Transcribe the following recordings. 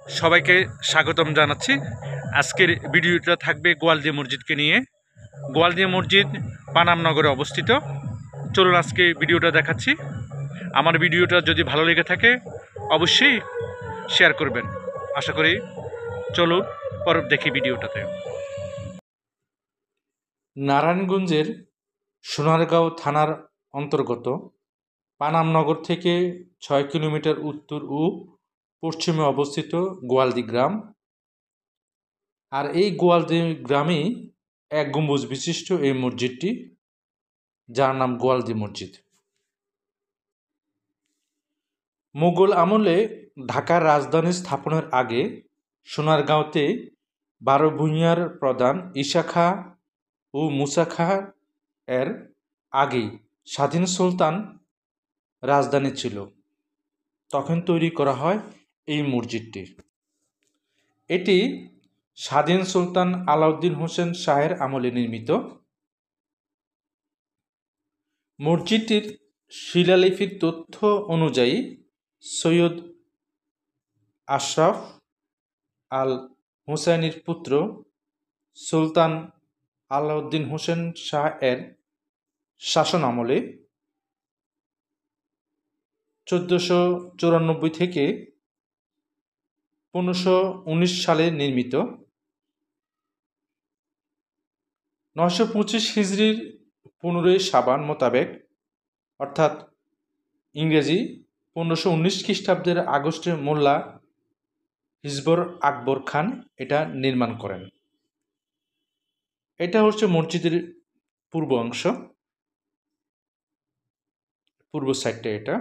সবাইকে স্বাগতম জানাচ্ছি। আজকের ভিডিওটা থাকবে গোয়ালদিয়া মসজিদকে নিয়ে। গোয়ালদিয়া মসজিদ পানাম নগরে অবস্থিত। চলুন আজকে ভিডিওটা দেখাচ্ছি। আমার ভিডিওটা যদি ভালো লেগে থাকে অবশ্যই শেয়ার করবেন। আশা করি চলুন পর দেখি ভিডিওটাতে। নারায়ণগঞ্জের সোনারগাঁও থানার অন্তর্গত পানাম নগর থেকে 6 কিলোমিটার উত্তর ও পশ্চিমে অবস্থিত গোয়ালদি গ্রাম। আর এই গোয়ালদি গ্রামেই এক গম্বুজ বিশিষ্ট এই মসজিদটি, যার নাম গোয়ালদি মসজিদ। মুঘল আমলে ঢাকার রাজধানী স্থাপনের আগে সোনারগাঁওতে 12 ভূঁইয়ার প্রধান ঈসা খাঁ ও মুসা খাঁ এর আগেই স্বাধীন সুলতান রাজধানী ছিল। তখন তৈরি করা হয় এই মসজিদটি। এটি স্বাধীন সুলতান আলাউদ্দিন হোসেন শাহের আমলে নির্মিত। মসজিদটির শিলালিপির তথ্য অনুযায়ী সৈয়দ আশরাফ আল হুসাইনির পুত্র সুলতান আলাউদ্দিন হোসেন শাহ এর শাসন আমলে 1494 থেকে 1519 সালে নির্মিত। 925 হিজরির 15 শাবান মোতাবেক, অর্থাৎ ইংরেজি 1519 খ্রিস্টাব্দের আগস্টে মোল্লা হিজবর আকবর খান এটা নির্মাণ করেন। এটা হচ্ছে মসজিদের পূর্ব অংশ, পূর্ব সাইডটা এটা।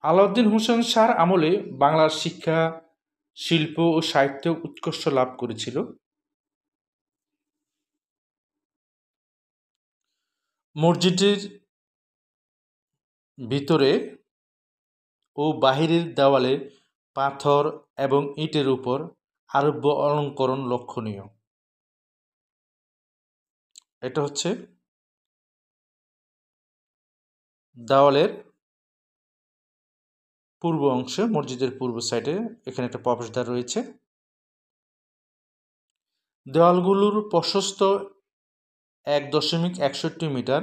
আলাউদ্দিন হোসেন শাহর আমলে বাংলার শিক্ষা, শিল্প ও সাহিত্য উৎকর্ষ লাভ করেছিল। মসজিদের ভিতরে ও বাহিরের দেওয়ালে পাথর এবং ইটের উপর আরব্য অলঙ্করণ লক্ষণীয়। এটা হচ্ছে দেওয়ালের পূর্ব অংশে, মসজিদের পূর্ব সাইডে এখানে একটা প্রবেশদ্বার রয়েছে। দেওয়ালগুলোর প্রশস্ত 1.61 মিটার,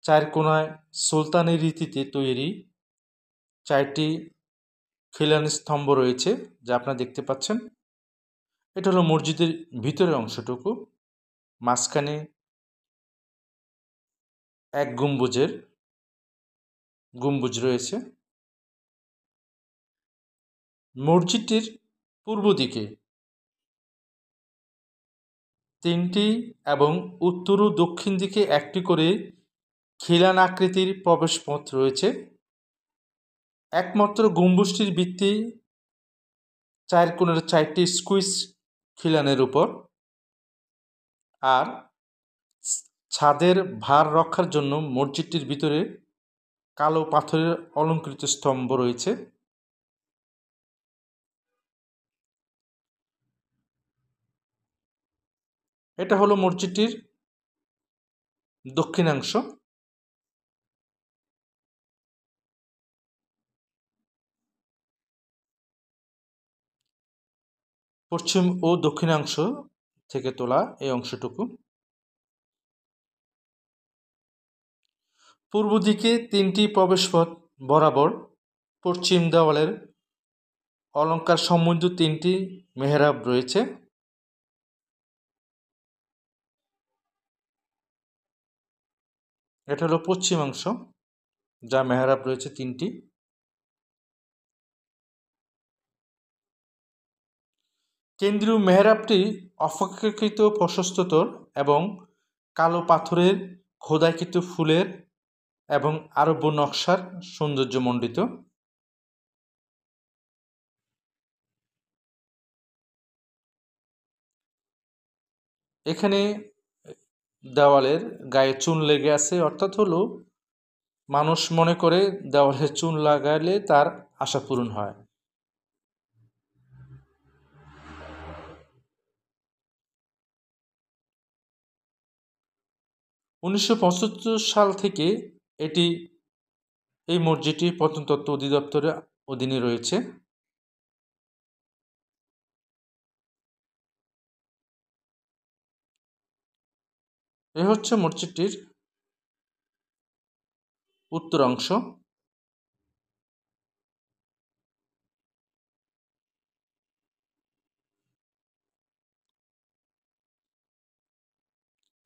4 কোণায় সুলতানি রীতিতে তৈরি 4টি খিলান স্তম্ভ রয়েছে, যা আপনারা দেখতে পাচ্ছেন। এটা হলো মসজিদের ভিতরের অংশটুকু। মাঝখানে এক গম্বুজ রয়েছে। মসজিদটির পূর্ব দিকে 3টি এবং উত্তর ও দক্ষিণ দিকে 1টি করে খিলান আকৃতির প্রবেশপথ রয়েছে। একমাত্র গম্বুজটির ভিত্তি 4 কোণের 4টি স্কুইজ খিলানের উপর। আর ছাদের ভার রক্ষার জন্য মসজিদটির ভিতরে কালো পাথরের অলঙ্কৃত স্তম্ভ রয়েছে। এটা হলো মসজিদটির দক্ষিণাংশ। পশ্চিম ও দক্ষিণাংশ থেকে তোলা এই অংশটুকু। পূর্ব দিকে 3টি প্রবেশপথ বরাবর পশ্চিম দেওয়ালের অলঙ্কার সমৃদ্ধ 3টি মেহরাব রয়েছে। এটা হলো পশ্চিমাংশ, যা মেহরাব রয়েছে 3টি। কেন্দ্রীয় মেহরাবটি অপেক্ষাকৃত প্রশস্ততর এবং কালো পাথরের খোদাইকৃত ফুলের এবং আরব্য নকশার সৌন্দর্যমণ্ডিত। এখানে দেওয়ালের গায়ে চুন লেগে আছে, অর্থাৎ হলো মানুষ মনে করে দেওয়ালে চুন লাগালে তার আশা পূরণ হয়। উনিশশো সাল থেকে এটি এই মসজিদটি প্রত্নতত্ত্ব অধিদপ্তরের অধীনে রয়েছে। এ হচ্ছে মসজিদটির উত্তর অংশ।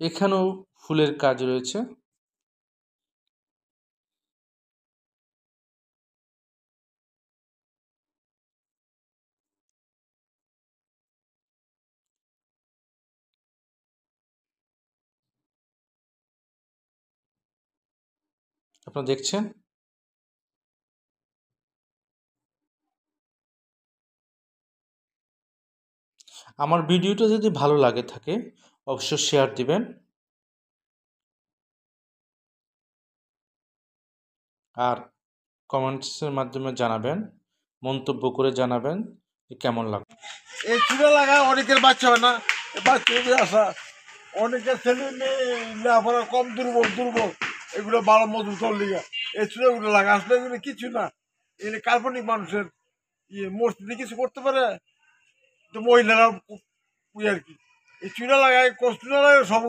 এখানেও ফুলের কাজ রয়েছে। আপনারা দেখছেন। আমার ভিডিওটা যদি ভালো লাগে থাকে অবশ্যই শেয়ার দিবেন আর কমেন্টসের মাধ্যমে জানাবেন, মন্তব্য করে জানাবেন যে কেমন লাগবে। এই চুলা লাগায় অনেকের বাচ্চা হয় না, বাচ্চা আসা অনেকের ছেলে মেয়ে লেখাপড়া কম দুর্বল এগুলো ভালো মজুর চললিগা এই চুলাগুলো লাগা আসলে এগুলো কিছু না। এগুলো কাল্পনিক মানুষের মূর্তিতে কিছু করতে পারে তো মহিলারা আর কি এই চুলা লাগায় কষ্ট না লাগায় সব